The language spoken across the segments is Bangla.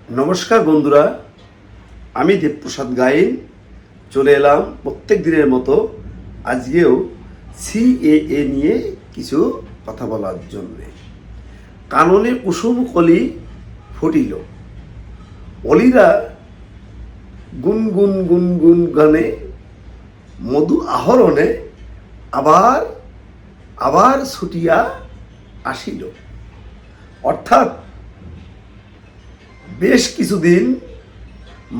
নমস্কার বন্ধুরা, আমি দেবপ্রসাদ গাইন চলে এলাম প্রত্যেক দিনের মতো আজকেও সিএএ নিয়ে কিছু কথা বলার জন্যে। কাননে কুসুম কলি ফুটিল, অলিরা গুনগুন গুনগুন গানে মধু আহরণে আবার আবার ছুটিয়া আসিল। অর্থাৎ বেশ কিছুদিন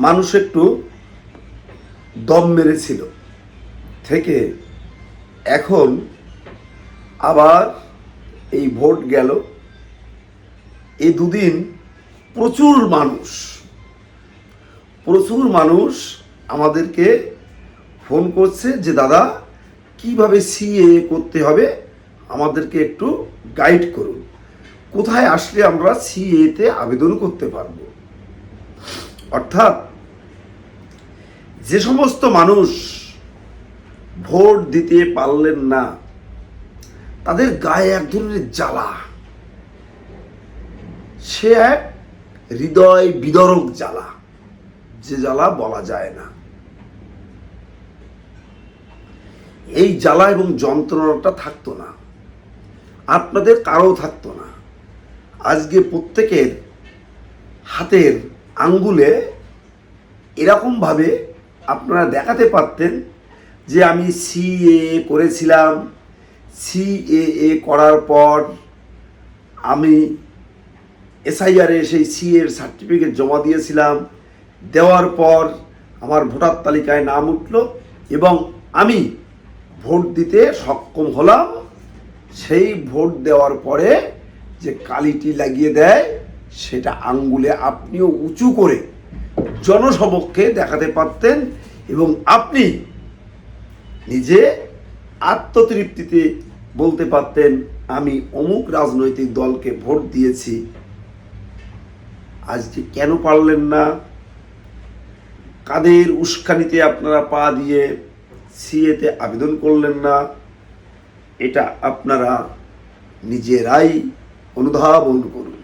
মানুষ একটু দম মেরেছিল থেকে এখন আবার এই ভোট গেল। এই দুদিন প্রচুর মানুষ আমাদেরকে ফোন করছে যে দাদা কিভাবে সিএ করতে হবে আমাদেরকে একটু গাইড করুন, কোথায় আসলে আমরা সিএতে আবেদন করতে পারবো। অর্থাৎ যে সমস্ত মানুষ ভোট দিতে পারলেন না তাদের গায়ে এক ধরনের জ্বালা, সে এক হৃদয় বিদরক জ্বালা, যে জ্বালা বলা যায় না। এই জ্বালা এবং যন্ত্রণাটা থাকতো না, আপনাদের কারো থাকতো না। আজকে প্রত্যেকের হাতের আঙ্গুলে এরকমভাবে আপনারা দেখাতে পারতেন যে আমি সিএএ করেছিলাম, সিএএ করার পর আমি এসআইআরে সেই সিএর সার্টিফিকেট জমা দিয়েছিলাম, দেওয়ার পর আমার ভোটার তালিকায় নাম উঠল এবং আমি ভোট দিতে সক্ষম হলাম। সেই ভোট দেওয়ার পরে যে কালিটি লাগিয়ে দেয় সেটা আঙ্গুলে আপনিও উঁচু করে জনসমক্ষে দেখাতে পারতেন এবং আপনি নিজে আত্মতৃপ্তিতে বলতে পারতেন আমি অমুক রাজনৈতিক দলকে ভোট দিয়েছি। আজকে কেন পারলেন না? কাদের উস্কানিতে আপনারা পা দিয়ে সিএতে আবেদন করলেন না? এটা আপনারা নিজেরাই অনুধাবন করুন।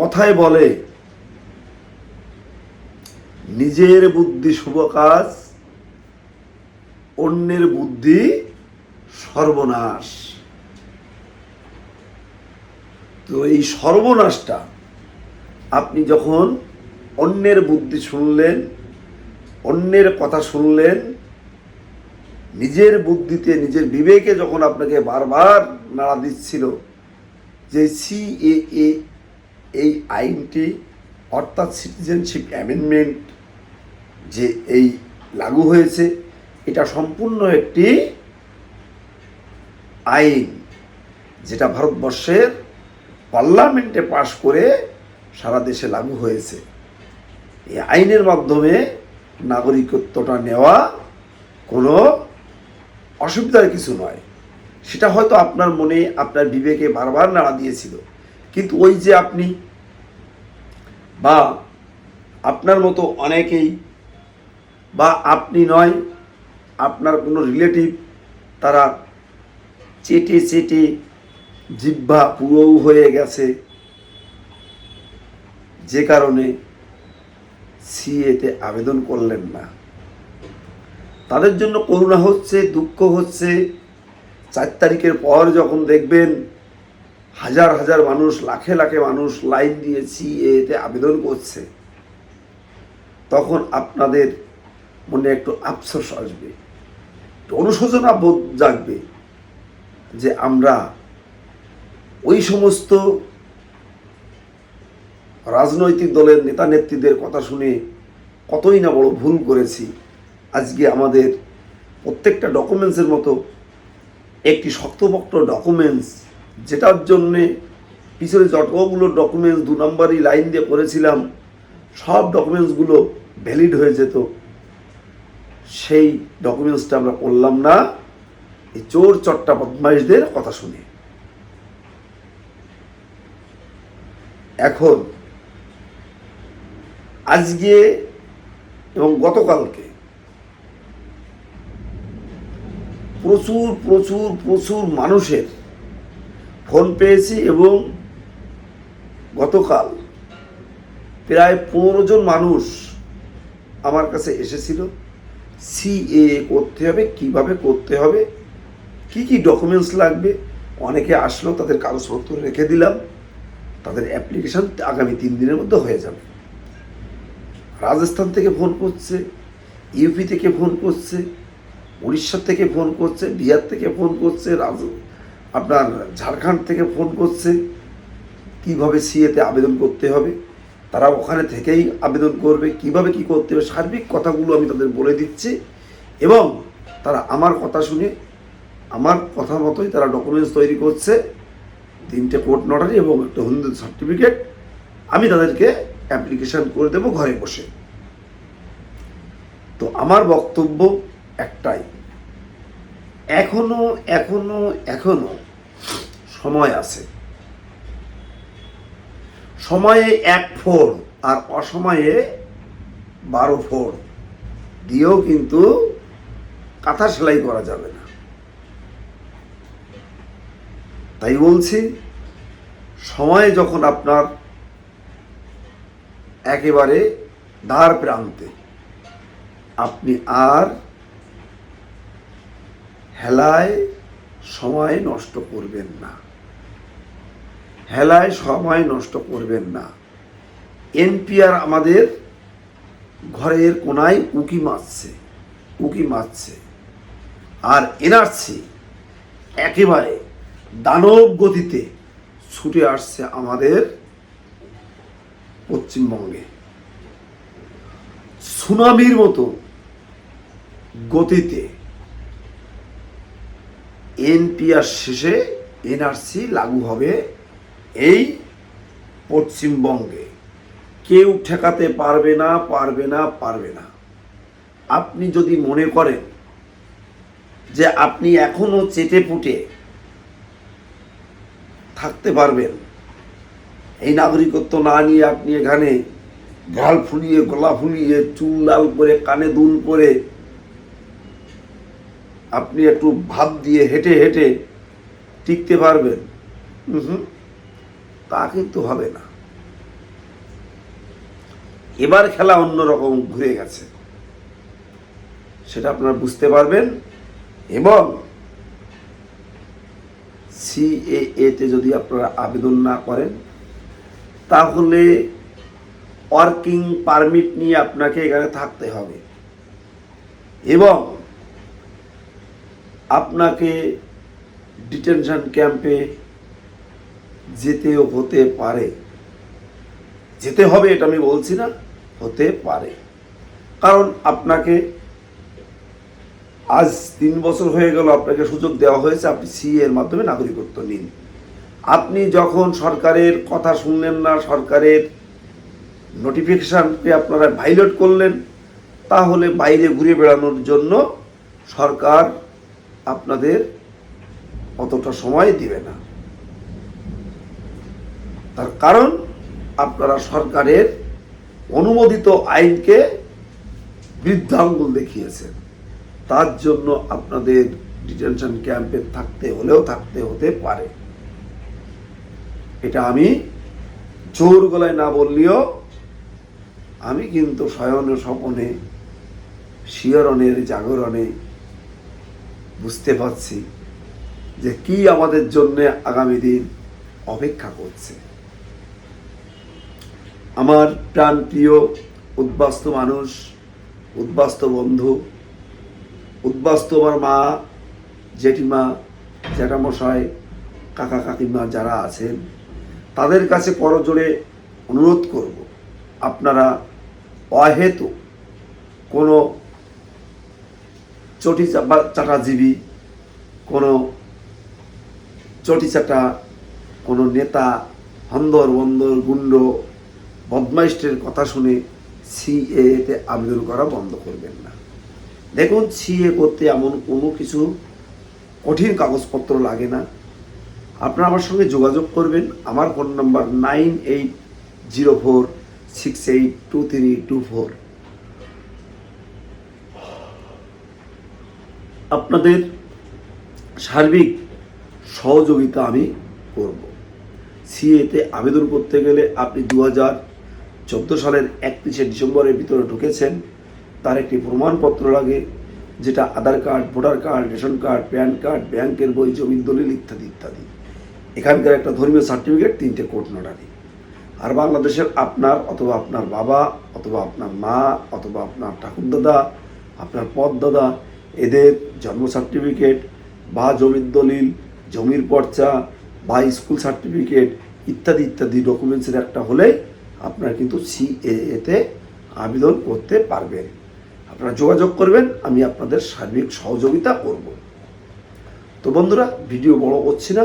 কথায় বলে নিজের বুদ্ধি শুভ কাজ, অন্যের বুদ্ধি সর্বনাশ। তো এই সর্বনাশটা আপনি যখন অন্যের বুদ্ধি শুনলেন, অন্যের কথা শুনলেন, নিজের বুদ্ধিতে নিজের বিবেকে যখন আপনাকে বারবার নাড়া দিচ্ছিল যে সিএএ এই আইনটি অর্থাৎ সিটিজেনশিপ অ্যামেন্ডমেন্ট যে এই লাগু হয়েছে, এটা সম্পূর্ণ একটি আইন যেটা ভারতবর্ষের পার্লামেন্টে পাশ করে সারা দেশে লাগু হয়েছে। এই আইনের মাধ্যমে নাগরিকত্বটা নেওয়া কোনো অসুবিধার কিছু নয়। সেটা হয়তো আপনার মনে আপনার বিবেকে বারবার নাড়া দিয়েছিল, কিন্তু ওই যে আপনি বা আপনার মতো অনেকেই বা আপনি নয় আপনার কোনো রিলেটিভ, তারা চেটে চেটে জিহ্বা পুরো হয়ে গেছে, যে কারণে সিএতে আবেদন করলেন না। তাদের জন্য করুণা হচ্ছে, দুঃখ হচ্ছে। 4 তারিখের পর যখন দেখবেন হাজার হাজার মানুষ, লাখে লাখে মানুষ লাইন দিয়ে সিএতে আবেদন করছে, তখন আপনাদের মনে একটু আফসোস আসবে, একটু অনুশোচনা বোধ জাগবে যে আমরা ওই সমস্ত রাজনৈতিক দলের নেতা নেত্রীদের কথা শুনে কতই না বড় ভুল করেছি। আজকে আমাদের প্রত্যেকটা ডকুমেন্টসের মতো একটি শক্তপোক্ত ডকুমেন্টস, যেটার জন্যে পিছনে যতগুলো ডকুমেন্টস 2 নম্বরই লাইন দিয়ে করেছিলাম, সব ডকুমেন্টসগুলো ভ্যালিড হয়ে যেত, সেই ডকুমেন্টসটা আমরা করলাম না এই চোর চট্টা বদমাইশদের কথা শুনে। এখন আজকে এবং গতকালকে প্রচুর প্রচুর প্রচুর মানুষের ফোন পেয়েছি এবং গতকাল প্রায় 15 জন মানুষ আমার কাছে এসেছিল। সিএএ করতে হবে, কিভাবে করতে হবে, কি কি ডকুমেন্টস লাগবে। অনেকে আসলো, তাদের কাগজপত্র রেখে দিলাম, তাদের অ্যাপ্লিকেশন আগামী 3 দিনের মধ্যে হয়ে যাবে। রাজস্থান থেকে ফোন করছে, ইউপি থেকে ফোন করছে, উড়িষ্যা থেকে ফোন করছে, বিহার থেকে ফোন করছে, আপনার ঝাড়খণ্ড থেকে ফোন করছে কিভাবে সিএতে আবেদন করতে হবে। তারা ওখানে থেকেই আবেদন করবে, কিভাবে কি করতে হবে সার্বিক কথাগুলো আমি তাদের বলে দিচ্ছি। এবং তারা আমার কথা শুনে আমার কথা মতোই তারা ডকুমেন্টস তৈরি করছে, 3টে কোর্ট নটারি এবং একটা হিন্দু সার্টিফিকেট। আমি তাদেরকে অ্যাপ্লিকেশন করে দেবো ঘরে বসে। তো আমার বক্তব্য একটাই, এখনো এখনো এখনো সময় আছে। সময়ে 1 ফোড় আর অসময়ে 12 ফোড় দিয়েও কিন্তু কাঁথা সেলাই করা যাবে না। তাই বলছি, সময় যখন আপনার একেবারে দ্বার প্রান্তে, আপনি আর হেলায় সময় নষ্ট করবেন না, হেলায় সময় নষ্ট করবেন না। এনপিআর আমাদের ঘরের কোনায় উকি মারছে, আর এনআরসি একেবারে দানব গতিতে ছুটে আসছে আমাদের পশ্চিমবঙ্গে, সুনামির মতো গতিতে। এনপিআর শেষে এনআরসি লাগু হবে এই পশ্চিমবঙ্গে। কেউ ঠেকাতে পারবে না। আপনি যদি মনে করেন যে আপনি এখনো চেটে পুটে থাকতে পারবেন, এই নাগরিকত্ব না নিয়ে আপনি এখানে গাল ফুলিয়ে, গলা ফুলিয়ে, চুল লাল করে, কানে দুল করে আপনি একটু ভাব দিয়ে হেঁটে হেঁটে টিকতে পারবেন, তা কিন্তু হবে না। এবার খেলা অন্যরকম ঘুরে গেছে, সেটা আপনারা বুঝতে পারবেন। এবং সিএএতে যদি আপনারা আবেদন না করেন, তাহলে ওয়ার্কিং পারমিট নিয়ে আপনাকে এখানে থাকতে হবে এবং আপনাকে ডিটেনশন ক্যাম্পে যেতেও হতে পারে। যেতে হবে এটা আমি বলছি না, হতে পারে। কারণ আপনাকে আজ 3 বছর হয়ে গেল, আপনাকে সুযোগ দেওয়া হয়েছে, আপনি সিএ এর মাধ্যমে নাগরিকত্ব নিন। আপনি যখন সরকারের কথা শুনলেন না, সরকারের নোটিফিকেশানকে আপনারা ভাইলেট করলেন, তাহলে বাইরে ঘুরে বেড়ানোর জন্য সরকার আপনাদের অতটা সময় দিবে না। তার কারণ আপনারা সরকারের অনুমোদিত আইনকে বৃদ্ধাঙ্গুল দেখিয়েছেন। তার জন্য আপনাদের ডিটেনশন ক্যাম্পে থাকতে হতে পারে। এটা আমি জোর গলায় না বললেও আমি কিন্তু শয়ন স্বপনে, শিহরণের জাগরণে বুঝতে পারছি যে কি আমাদের জন্য আগামী দিন অপেক্ষা করছে। আমার প্রাণপ্রিয় উদ্বাস্তু মানুষ, উদ্বাস্তু বন্ধু, উদ্বাস্তু আমার মা, জেঠিমা, জ্যাঠামশাই, কাকা কাকিমা যারা আছেন, তাদের কাছে করজোড়ে অনুরোধ করব, আপনারা অহেতু কোনো চাটাজীবী, কোনো চটিচাটা, কোনো নেতা, হন্দর বন্দর গুন্ড বদমাইস্টের কথা শুনে সিএতে আবেদন করা বন্ধ করবেন না। দেখুন, সিএ করতে এমন কোনো কিছু কঠিন কাগজপত্র লাগে না। আপনারা আমার সঙ্গে যোগাযোগ করবেন। আমার ফোন নাম্বার 9804682324। আপনাদের সার্বিক সহযোগিতা আমি করব। সিএতে আবেদন করতে গেলে আপনি 2014 সালের 31শে ডিসেম্বরের ভিতরে ঢুকেছেন, তার একটি প্রমাণপত্র লাগে, যেটা Aadhaar card, voter card, ration card, PAN card, ব্যাংকের বই, জমির দলিল ইত্যাদি ইত্যাদি। এখানকার একটা ধর্মীয় সার্টিফিকেট, 3টে কোর্ট নোটারি। আর বাংলাদেশের আপনার অথবা আপনার বাবা অথবা আপনার মা অথবা আপনার ঠাকুরদাদা, আপনার পদদাদা, এদের জন্ম সার্টিফিকেট বা জমির দলিল, জমির পর্চা বা স্কুল সার্টিফিকেট ইত্যাদি ইত্যাদি ডকুমেন্টসের একটা হলেই আপনারা কিন্তু সিএএতে আবেদন করতে পারবেন। আপনারা যোগাযোগ করবেন, আমি আপনাদের সার্বিক সহযোগিতা করব। তো বন্ধুরা, ভিডিও বড় করছি না।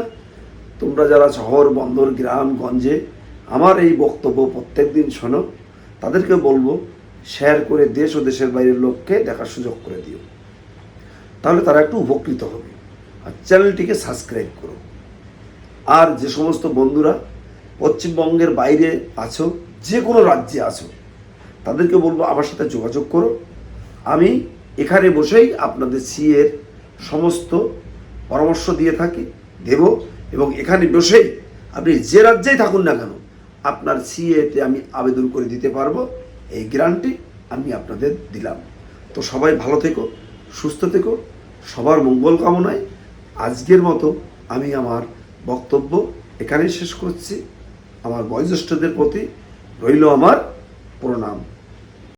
তোমরা যারা শহর, বন্দর, গ্রাম, গঞ্জে আমার এই বক্তব্য প্রত্যেক দিন শোনো, তাদেরকে বলবো শেয়ার করে দেশ ও দেশের বাইরের লোককে দেখার সুযোগ করে দিও, তাহলে তারা একটু উপকৃত হবে। আর চ্যানেলটিকে সাবস্ক্রাইব করো। আর যে সমস্ত বন্ধুরা পশ্চিমবঙ্গের বাইরে আছো, যে কোনো রাজ্যে আছো, তাদেরকে বলবো আমার সাথে যোগাযোগ করো। আমি এখানে বসেই আপনাদের সিএর সমস্ত পরামর্শ দিয়ে থাকি, দেব, এবং এখানে বসেই আপনি যে রাজ্যেই থাকুন না কেন আপনার সিএতে আমি আবেদন করে দিতে পারবো, এই গ্যারান্টি আমি আপনাদের দিলাম। তো সবাই ভালো থেকো, সুস্থ থেকো, সবার মঙ্গল কামনায় আজকের মতো আমি আমার বক্তব্য এখানেই শেষ করছি। আমার বয়োজ্যেষ্ঠদের প্রতি রইল আমার প্রণাম।